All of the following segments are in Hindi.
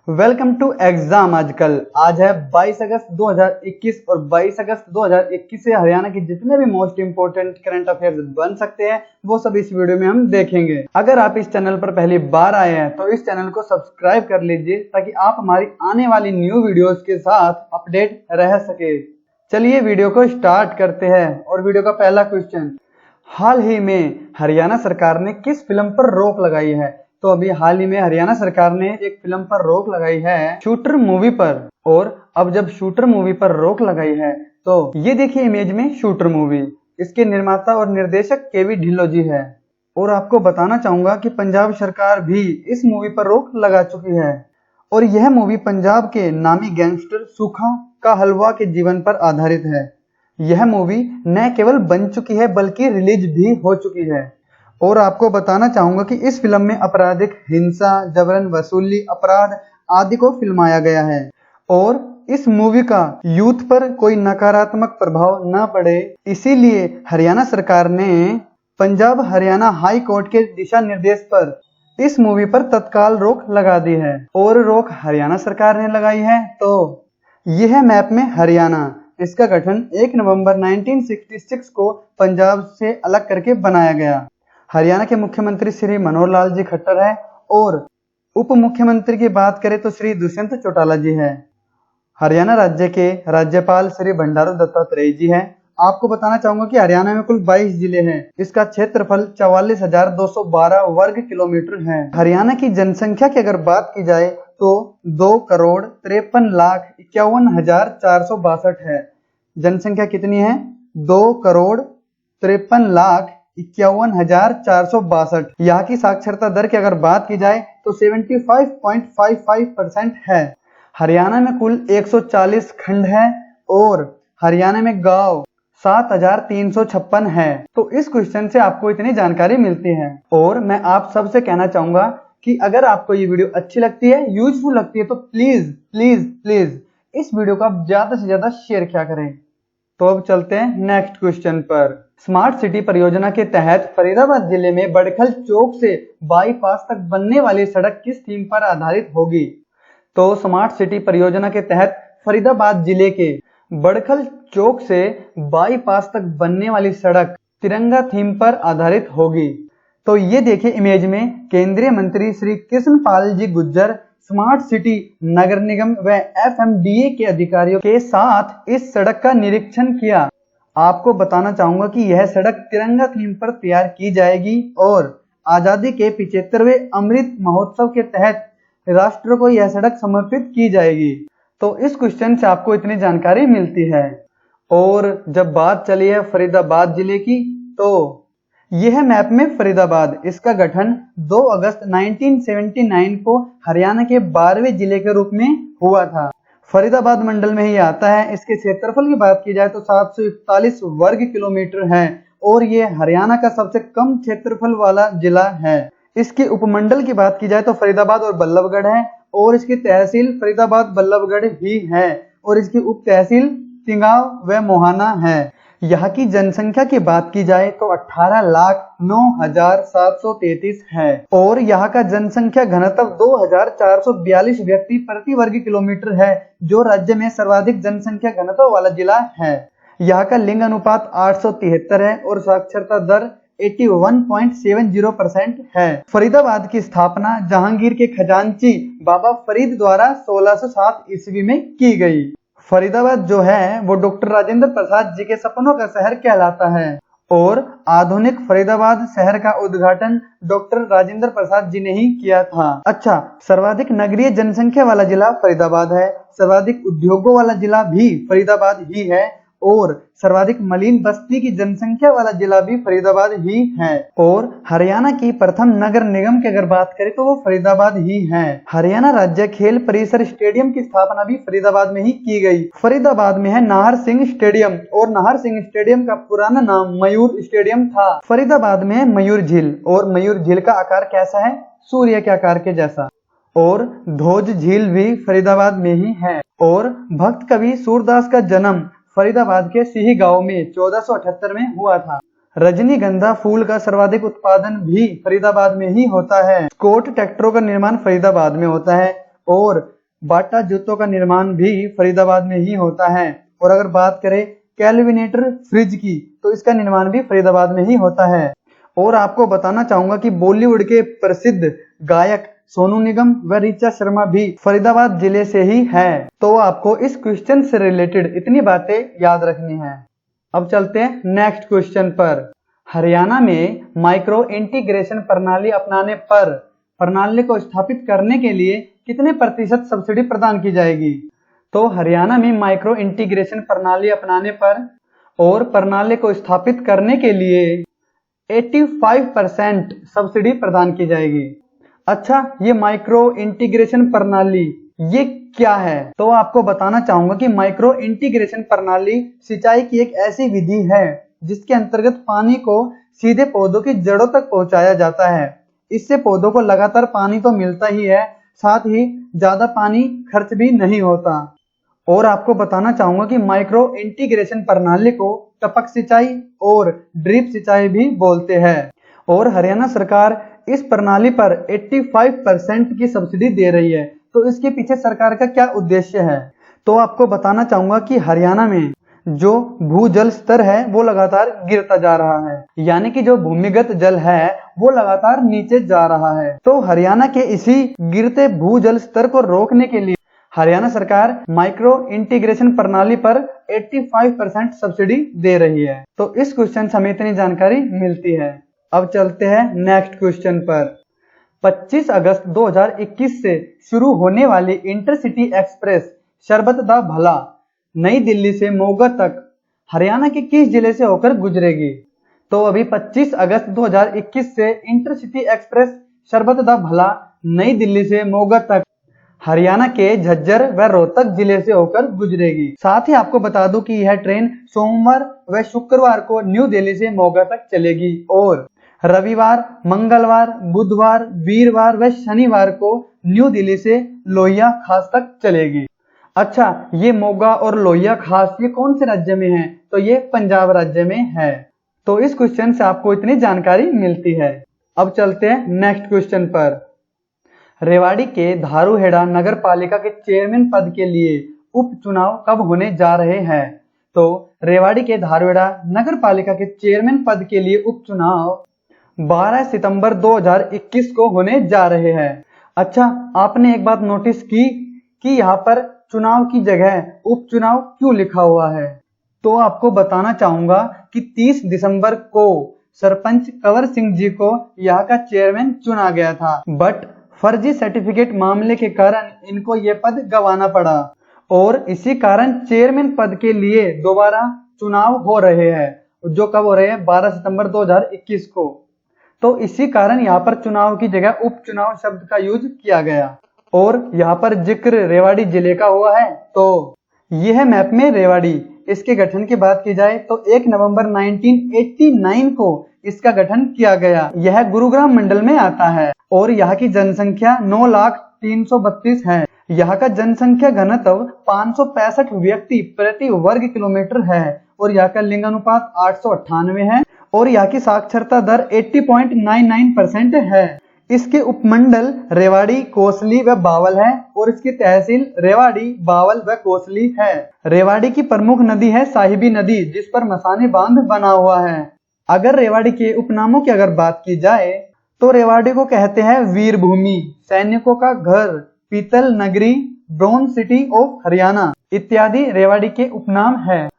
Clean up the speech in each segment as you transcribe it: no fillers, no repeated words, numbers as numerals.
वेलकम टू एग्जाम आजकल। आज है 22 अगस्त 2021 और 22 अगस्त 2021 से हरियाणा के जितने भी मोस्ट इंपोर्टेंट करंट अफेयर्स बन सकते हैं वो सब इस वीडियो में हम देखेंगे। अगर आप इस चैनल पर पहली बार आए हैं तो इस चैनल को सब्सक्राइब कर लीजिए ताकि आप हमारी आने वाली न्यू वीडियोस के साथ अपडेट रह सके। चलिए वीडियो को स्टार्ट करते हैं और वीडियो का पहला क्वेश्चन, हाल ही में हरियाणा सरकार ने किस फिल्म पर रोक लगाई है? तो अभी हाल ही में हरियाणा सरकार ने एक फिल्म पर रोक लगाई है शूटर मूवी पर। और अब जब शूटर मूवी पर रोक लगाई है तो ये देखिए इमेज में शूटर मूवी, इसके निर्माता और निर्देशक केवी ढिल्लों जी है। और आपको बताना चाहूंगा कि पंजाब सरकार भी इस मूवी पर रोक लगा चुकी है और यह मूवी पंजाब के नामी गैंगस्टर सुखा का हलवा के जीवन पर आधारित है। यह मूवी न केवल बन चुकी है बल्कि रिलीज भी हो चुकी है। और आपको बताना चाहूंगा कि इस फिल्म में आपराधिक हिंसा, जबरन वसूली, अपराध आदि को फिल्माया गया है और इस मूवी का यूथ पर कोई नकारात्मक प्रभाव न पड़े इसीलिए हरियाणा सरकार ने पंजाब हरियाणा हाई कोर्ट के दिशा निर्देश पर इस मूवी पर तत्काल रोक लगा दी है। और रोक हरियाणा सरकार ने लगाई है तो यह मैप में हरियाणा, इसका गठन 1 नवंबर 1966 को पंजाब से अलग करके बनाया गया। हरियाणा के मुख्यमंत्री श्री मनोहर लाल जी खट्टर है और उप मुख्यमंत्री की बात करें तो श्री दुष्यंत चौटाला जी है। हरियाणा राज्य के राज्यपाल श्री बंडारू दत्तात्रेय जी हैं। आपको बताना चाहूंगा कि हरियाणा में कुल 22 जिले हैं। इसका क्षेत्रफल 44,212 वर्ग किलोमीटर है। हरियाणा की जनसंख्या की अगर बात की जाए तो 2,53,51,462 है। जनसंख्या कितनी है? 2,53,51,462। यहाँ की साक्षरता दर की अगर बात की जाए तो 75.55% है। हरियाणा में कुल 140 खंड है और हरियाणा में गांव 7,356 है। तो इस क्वेश्चन से आपको इतनी जानकारी मिलती है। और मैं आप सबसे कहना चाहूंगा कि अगर आपको ये वीडियो अच्छी लगती है, यूजफुल लगती है तो प्लीज प्लीज प्लीज इस वीडियो को आप ज्यादा से ज्यादा शेयर किया करें। तो अब चलते हैं नेक्स्ट क्वेश्चन पर। स्मार्ट सिटी परियोजना के तहत फरीदाबाद जिले में बड़खल चौक से बाईपास तक बनने वाली सड़क किस थीम पर आधारित होगी? तो स्मार्ट सिटी परियोजना के तहत फरीदाबाद जिले के बड़खल चौक से बाईपास तक बनने वाली सड़क तिरंगा थीम पर आधारित होगी। तो ये देखिए इमेज में केंद्रीय मंत्री श्री कृष्णपाल जी गुर्जर स्मार्ट सिटी नगर निगम व FMDA के अधिकारियों के साथ इस सड़क का निरीक्षण किया। आपको बताना चाहूंगा कि यह सड़क तिरंगा थीम पर तैयार की जाएगी और आजादी के 75वें अमृत महोत्सव के तहत राष्ट्र को यह सड़क समर्पित की जाएगी। तो इस क्वेश्चन से आपको इतनी जानकारी मिलती है। और जब बात चली है फरीदाबाद जिले की तो यह मैप में फरीदाबाद, इसका गठन 2 अगस्त 1979 को हरियाणा के 12वें जिले के रूप में हुआ था। फरीदाबाद मंडल में ही आता है। इसके क्षेत्रफल की बात की जाए तो 741 वर्ग किलोमीटर है और ये हरियाणा का सबसे कम क्षेत्रफल वाला जिला है। इसके उपमंडल की बात की जाए तो फरीदाबाद और बल्लभगढ़ है और इसकी तहसील फरीदाबाद बल्लभगढ़ ही है और इसकी उप तहसील तिंगाव व मोहाना है। यहाँ की जनसंख्या की बात की जाए तो 18,09,733 है और यहाँ का जनसंख्या घनत्व 2,442 व्यक्ति प्रति वर्ग किलोमीटर है, जो राज्य में सर्वाधिक जनसंख्या घनत्व वाला जिला है। यहाँ का लिंग अनुपात 873 है और साक्षरता दर 81.70% है। फरीदाबाद की स्थापना जहांगीर के खजांची बाबा फरीद द्वारा 1607 ईस्वी में की गई। फरीदाबाद जो है वो डॉक्टर राजेंद्र प्रसाद जी के सपनों का शहर कहलाता है और आधुनिक फरीदाबाद शहर का उद्घाटन डॉक्टर राजेंद्र प्रसाद जी ने ही किया था। अच्छा, सर्वाधिक नगरीय जनसंख्या वाला जिला फरीदाबाद है, सर्वाधिक उद्योगों वाला जिला भी फरीदाबाद ही है और सर्वाधिक मलिन बस्ती की जनसंख्या वाला जिला भी फरीदाबाद ही है। और हरियाणा की प्रथम नगर निगम की अगर बात करें तो वो फरीदाबाद ही है। हरियाणा राज्य खेल परिसर स्टेडियम की स्थापना भी फरीदाबाद में ही की गई। फरीदाबाद में है नाहर सिंह स्टेडियम और नाहर सिंह स्टेडियम का पुराना नाम मयूर स्टेडियम था। फरीदाबाद में मयूर झील और मयूर झील का आकार कैसा है? सूर्य के आकार के जैसा। और ध्वज झील भी फरीदाबाद में ही है। और भक्त कवि सूरदास का जन्म फरीदाबाद के सिही गांव में 1478 में हुआ था। रजनीगंधा फूल का सर्वाधिक उत्पादन भी फरीदाबाद में ही होता है। स्कॉट ट्रैक्टरों का निर्माण फरीदाबाद में होता है और बाटा जूतों का निर्माण भी फरीदाबाद में ही होता है। और अगर बात करें कैलविनेटर फ्रिज की तो इसका निर्माण भी फरीदाबाद में ही होता है। और आपको बताना चाहूंगा कि बॉलीवुड के प्रसिद्ध गायक सोनू निगम व ऋचा शर्मा भी फरीदाबाद जिले से ही है। तो आपको इस क्वेश्चन से रिलेटेड इतनी बातें याद रखनी है। अब चलते हैं नेक्स्ट क्वेश्चन पर। हरियाणा में माइक्रो इंटीग्रेशन प्रणाली अपनाने पर प्रणाली को स्थापित करने के लिए कितने प्रतिशत सब्सिडी प्रदान की जाएगी? तो हरियाणा में माइक्रो इंटीग्रेशन प्रणाली अपनाने पर और प्रणाली को स्थापित करने के लिए 85% सब्सिडी प्रदान की जाएगी। अच्छा, ये माइक्रो इंटीग्रेशन प्रणाली ये क्या है? तो आपको बताना चाहूंगा कि माइक्रो इंटीग्रेशन प्रणाली सिंचाई की एक ऐसी विधि है जिसके अंतर्गत पानी को सीधे पौधों की जड़ों तक पहुंचाया जाता है। इससे पौधों को लगातार पानी तो मिलता ही है, साथ ही ज्यादा पानी खर्च भी नहीं होता। और आपको बताना चाहूंगा कि माइक्रो इंटीग्रेशन प्रणाली को टपक सिंचाई और ड्रिप सिंचाई भी बोलते हैं। और हरियाणा सरकार इस प्रणाली पर 85% की सब्सिडी दे रही है। तो इसके पीछे सरकार का क्या उद्देश्य है? तो आपको बताना चाहूंगा कि हरियाणा में जो भूजल स्तर है वो लगातार गिरता जा रहा है, यानी कि जो भूमिगत जल है वो लगातार नीचे जा रहा है। तो हरियाणा के इसी गिरते भूजल स्तर को रोकने के लिए हरियाणा सरकार माइक्रो इंटीग्रेशन प्रणाली पर 85% सब्सिडी दे रही है। तो इस क्वेश्चन से हमें इतनी जानकारी मिलती है। अब चलते हैं नेक्स्ट क्वेश्चन पर। 25 अगस्त 2021 से शुरू होने वाली इंटरसिटी एक्सप्रेस शरबत दा भला नई दिल्ली से मोगा तक हरियाणा के किस जिले से होकर गुजरेगी? तो अभी 25 अगस्त 2021 से इंटरसिटी एक्सप्रेस शरबत दा भला नई दिल्ली से मोगा तक हरियाणा के झज्जर व रोहतक जिले से होकर गुजरेगी। साथ ही आपको बता दूं कि यह ट्रेन सोमवार व शुक्रवार को न्यू दिल्ली से मोगा तक चलेगी और रविवार, मंगलवार, बुधवार, वीरवार व शनिवार को न्यू दिल्ली से लोहिया खास तक चलेगी। अच्छा, ये मोगा और लोहिया खास ये कौन से राज्य में है? तो ये पंजाब राज्य में है। तो इस क्वेश्चन से आपको इतनी जानकारी मिलती है। अब चलते हैं नेक्स्ट क्वेश्चन पर। रेवाड़ी के धारूहेड़ा नगर पालिका के चेयरमैन पद के लिए उपचुनाव कब होने जा रहे हैं? तो रेवाड़ी के धारूहेड़ा नगर पालिका के चेयरमैन पद के लिए उपचुनाव 12 सितंबर 2021 को होने जा रहे हैं। अच्छा, आपने एक बात नोटिस की कि यहाँ पर चुनाव की जगह उपचुनाव क्यों लिखा हुआ है? तो आपको बताना चाहूंगा कि 30 दिसंबर को सरपंच कंवर सिंह जी को यहाँ का चेयरमैन चुना गया था, बट फर्जी सर्टिफिकेट मामले के कारण इनको ये पद गंवाना पड़ा और इसी कारण चेयरमैन पद के लिए दोबारा चुनाव हो रहे हैं, जो कब हो रहे हैं? 12 सितंबर 2021 को। तो इसी कारण यहाँ पर चुनाव की जगह उपचुनाव शब्द का यूज किया गया। और यहाँ पर जिक्र रेवाड़ी जिले का हुआ है, तो यह मैप में रेवाड़ी। इसके गठन की बात की जाए तो 1 नवंबर 1989 को इसका गठन किया गया। यह गुरुग्राम मंडल में आता है और यहाँ की जनसंख्या 9,03,32 है। यहाँ का जनसंख्या घनत्व 565 व्यक्ति प्रति वर्ग किलोमीटर है और यहाँ का लिंगानुपात 898 है और यहाँ की साक्षरता दर 80.99% है। इसके उपमंडल रेवाड़ी, कोसली व बावल है और इसकी तहसील रेवाड़ी, बावल व कोसली है। रेवाड़ी की प्रमुख नदी है साहिबी नदी, जिस पर मसाने बांध बना हुआ है। अगर रेवाड़ी के उपनामों की अगर बात की जाए तो रेवाड़ी को कहते हैं वीर भूमि, सैनिकों का घर, पीतल नगरी, ब्रोंज सिटी ऑफ हरियाणा इत्यादि रेवाड़ी के उपनाम है।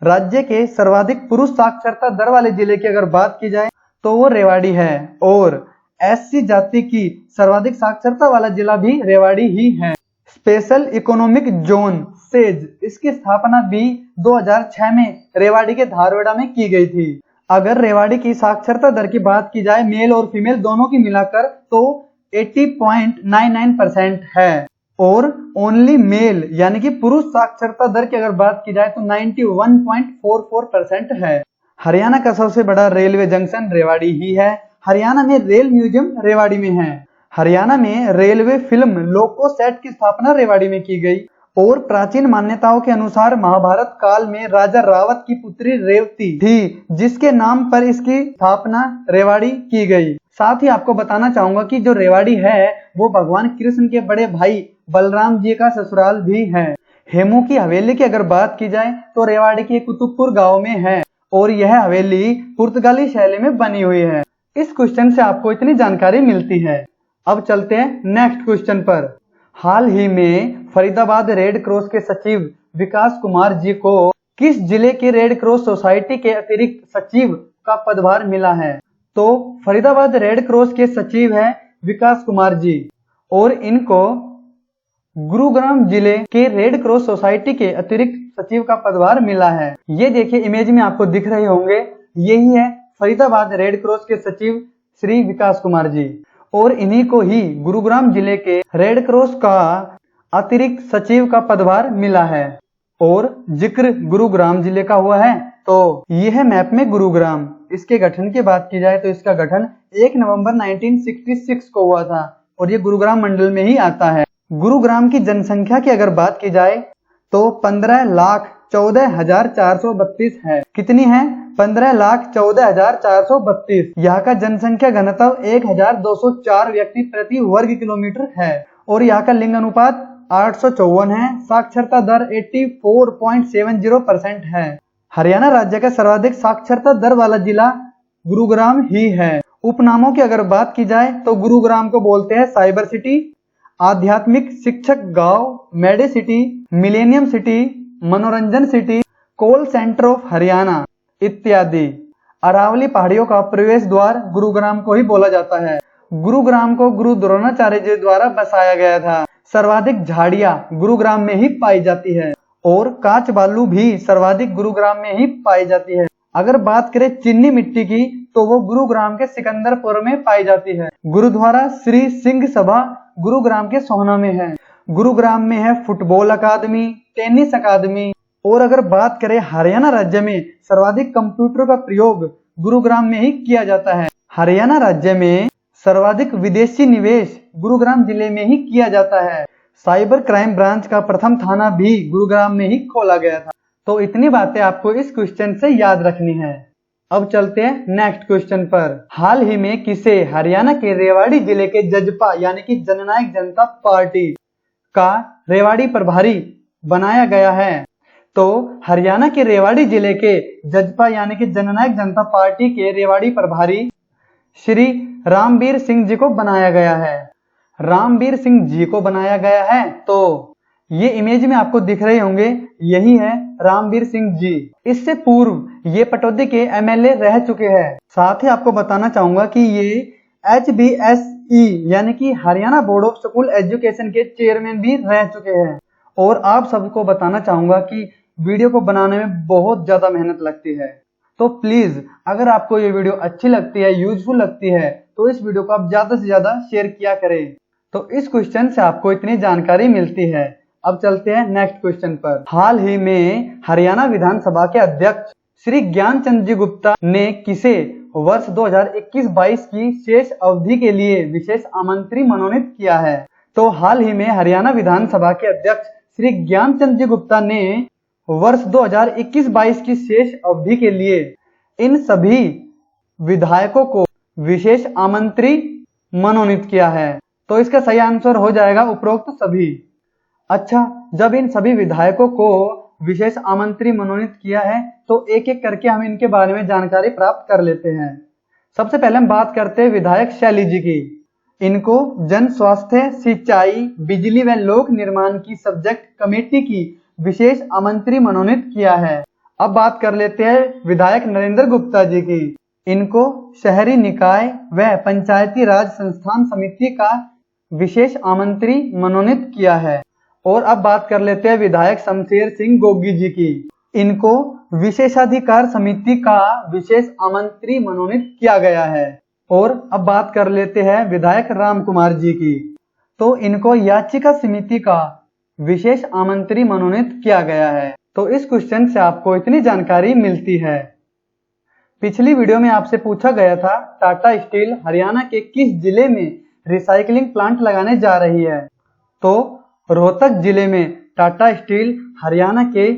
राज्य के सर्वाधिक पुरुष साक्षरता दर वाले जिले की अगर बात की जाए तो वो रेवाड़ी है और एससी जाति की सर्वाधिक साक्षरता वाला जिला भी रेवाड़ी ही है। स्पेशल इकोनॉमिक जोन सेज, इसकी स्थापना भी 2006 में रेवाड़ी के धारूहेड़ा में की गई थी। अगर रेवाड़ी की साक्षरता दर की बात की जाए मेल और फीमेल दोनों की मिलाकर तो 80.99% है और ओनली मेल यानी कि पुरुष साक्षरता दर की अगर बात की जाए तो 91.44% है। हरियाणा का सबसे बड़ा रेलवे जंक्शन रेवाड़ी ही है। हरियाणा में रेल म्यूजियम रेवाड़ी में है। हरियाणा में रेलवे फिल्म लोको सेट की स्थापना रेवाड़ी में की गई और प्राचीन मान्यताओं के अनुसार महाभारत काल में राजा रावत की पुत्री रेवती थी, जिसके नाम पर इसकी स्थापना रेवाड़ी की गई। साथ ही आपको बताना चाहूंगा कि जो रेवाड़ी है वो भगवान कृष्ण के बड़े भाई बलराम जी का ससुराल भी है। हेमू की हवेली की अगर बात की जाए तो रेवाड़ी के कुतुबपुर गांव में है और यह हवेली पुर्तगाली शैली में बनी हुई है। इस क्वेश्चन से आपको इतनी जानकारी मिलती है। अब चलते हैं नेक्स्ट क्वेश्चन पर। हाल ही में फरीदाबाद रेड क्रॉस के सचिव विकास कुमार जी को किस जिले की रेड क्रॉस सोसाइटी के अतिरिक्त सचिव का पदभार मिला है? तो फरीदाबाद रेड क्रॉस के सचिव है विकास कुमार जी और इनको गुरुग्राम जिले के रेड क्रॉस सोसाइटी के अतिरिक्त सचिव का पदभार मिला है। ये देखिए इमेज में आपको दिख रहे होंगे, यही है फरीदाबाद रेड क्रॉस के सचिव श्री विकास कुमार जी और इन्हीं को ही गुरुग्राम जिले के रेड क्रॉस का अतिरिक्त सचिव का पदभार मिला है। और जिक्र गुरुग्राम जिले का हुआ है तो यह मैप में गुरुग्राम। इसके गठन की बात की जाए तो इसका गठन 1 नवंबर 1966 को हुआ था और ये गुरुग्राम मंडल में ही आता है। गुरुग्राम की जनसंख्या की अगर बात की जाए तो 15,14,432 है। कितनी है? 15,14,432। यहाँ का जनसंख्या घनत्व 1,204 व्यक्ति प्रति वर्ग किलोमीटर है और यहाँ का लिंग अनुपात 854 है। साक्षरता दर 84.70% है। हरियाणा राज्य का सर्वाधिक साक्षरता दर वाला जिला गुरुग्राम ही है। उपनामों की अगर बात की जाए तो गुरुग्राम को बोलते हैं साइबर सिटी, आध्यात्मिक शिक्षक गांव, मेडी सिटी, मिलेनियम सिटी, मनोरंजन city, call centre of Haryana इत्यादि। अरावली पहाड़ियों का प्रवेश द्वार गुरुग्राम को ही बोला जाता है। गुरुग्राम को गुरु द्रोणाचार्य जी द्वारा बसाया गया था। सर्वाधिक झाड़ियां गुरुग्राम में ही पाई जाती है और कांच बालू भी सर्वाधिक गुरुग्राम में ही पाई जाती है। अगर बात करें चीनी मिट्टी की तो वो गुरुग्राम के सिकंदरपुर में पाई जाती है। गुरुद्वारा श्री सिंह सभा गुरुग्राम के सोहना में है। गुरुग्राम में है फुटबॉल अकादमी, टेनिस अकादमी। और अगर बात करें हरियाणा राज्य में सर्वाधिक कंप्यूटर का प्रयोग गुरुग्राम में ही किया जाता है। हरियाणा राज्य में सर्वाधिक विदेशी निवेश गुरुग्राम जिले में ही किया जाता है। साइबर क्राइम ब्रांच का प्रथम थाना भी गुरुग्राम में ही खोला गया था। तो इतनी बातें आपको इस क्वेश्चन से याद रखनी है। अब चलते हैं नेक्स्ट क्वेश्चन पर। हाल ही में किसे हरियाणा के रेवाड़ी जिले के जजपा यानी कि जननायक जनता पार्टी का रेवाड़ी प्रभारी बनाया गया है? तो हरियाणा के रेवाड़ी जिले के जजपा यानी कि जननायक जनता पार्टी के रेवाड़ी प्रभारी श्री रामबीर सिंह जी को बनाया गया है। रामबीर सिंह जी को बनाया गया है तो ये इमेज में आपको दिख रहे होंगे, यही है रामबीर सिंह जी। इससे पूर्व ये पटौदी के एमएलए रह चुके हैं। साथ ही आपको बताना चाहूंगा कि ये HBSE यानी कि Haryana board of school education के चेयरमैन भी रह चुके हैं। और आप सबको बताना चाहूंगा कि वीडियो को बनाने में बहुत ज्यादा मेहनत लगती है, तो प्लीज अगर आपको ये वीडियो अच्छी लगती है, यूजफुल लगती है, तो इस वीडियो को आप ज्यादा से ज्यादा शेयर किया करें। तो इस क्वेश्चन से आपको इतनी जानकारी मिलती है। अब चलते हैं नेक्स्ट क्वेश्चन पर। हाल ही में हरियाणा विधानसभा के अध्यक्ष श्री ज्ञानचंद जी गुप्ता ने किसे वर्ष 2021-22 की शेष अवधि के लिए विशेष आमंत्री मनोनीत किया है? तो हाल ही में हरियाणा विधानसभा के अध्यक्ष श्री ज्ञानचंद जी गुप्ता ने वर्ष 2021-22 की शेष अवधि के लिए इन सभी विधायकों को विशेष आमंत्री मनोनीत किया है। तो इसका सही आंसर हो जाएगा उपरोक्त सभी। अच्छा, जब इन सभी विधायकों को विशेष आमंत्री मनोनीत किया है तो एक एक करके हम इनके बारे में जानकारी प्राप्त कर लेते हैं। सबसे पहले हम बात करते हैं विधायक शैली जी की। इनको जन स्वास्थ्य, सिंचाई, बिजली व लोक निर्माण की सब्जेक्ट कमेटी की विशेष आमंत्री मनोनीत किया है। अब बात कर लेते हैं विधायक नरेंद्र गुप्ता जी की। इनको शहरी निकाय व पंचायती राज संस्थान समिति का विशेष आमंत्री मनोनीत किया है। और अब बात कर लेते हैं विधायक शमशेर सिंह गोगी जी की। इनको विशेषाधिकार समिति का विशेष आमंत्री मनोनीत किया गया है। और अब बात कर लेते हैं विधायक राम कुमार जी की। तो इनको याचिका समिति का विशेष आमंत्री मनोनीत किया गया है। तो इस क्वेश्चन से आपको इतनी जानकारी मिलती है। पिछली वीडियो में आपसे पूछा गया था टाटा स्टील हरियाणा के किस जिले में रिसाइकलिंग प्लांट लगाने जा रही है? तो रोहतक जिले में टाटा स्टील हरियाणा के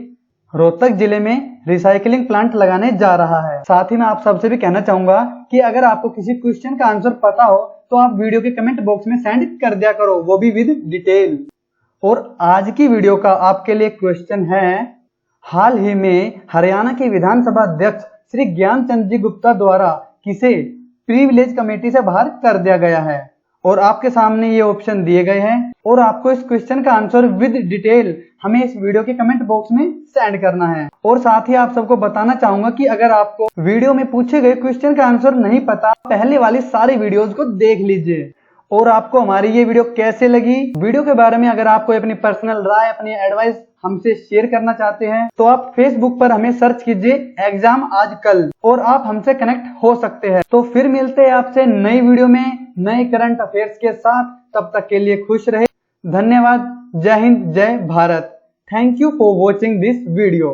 रोहतक जिले में रिसाइकलिंग प्लांट लगाने जा रहा है। साथ ही मैं आप सबसे भी कहना चाहूंगा कि अगर आपको किसी क्वेश्चन का आंसर पता हो तो आप वीडियो के कमेंट बॉक्स में सेंड कर दिया करो, वो भी विद डिटेल। और आज की वीडियो का आपके लिए क्वेश्चन है, हाल ही में हरियाणा के विधानसभा अध्यक्ष श्री ज्ञानचंद जी गुप्ता द्वारा किसे प्रिविलेज कमेटी से बाहर कर दिया गया है। और आपके सामने ये ऑप्शन दिए गए हैं और आपको इस क्वेश्चन का आंसर विद डिटेल हमें इस वीडियो के कमेंट बॉक्स में सेंड करना है। और साथ ही आप सबको बताना चाहूंगा कि अगर आपको वीडियो में पूछे गए क्वेश्चन का आंसर नहीं पता, पहले वाली सारी वीडियोस को देख लीजिए। और आपको हमारी ये वीडियो कैसे लगी, वीडियो के बारे में अगर आपको अपनी पर्सनल राय, अपनी एडवाइस हमसे शेयर करना चाहते हैं तो आप फेसबुक पर हमें सर्च कीजिए एग्जाम आज कल और आप हमसे कनेक्ट हो सकते हैं। तो फिर मिलते हैं आपसे नई वीडियो में नए करंट अफेयर्स के साथ। तब तक के लिए खुश रहे। धन्यवाद। जय हिंद, जय Bharat. Thank you for watching this video.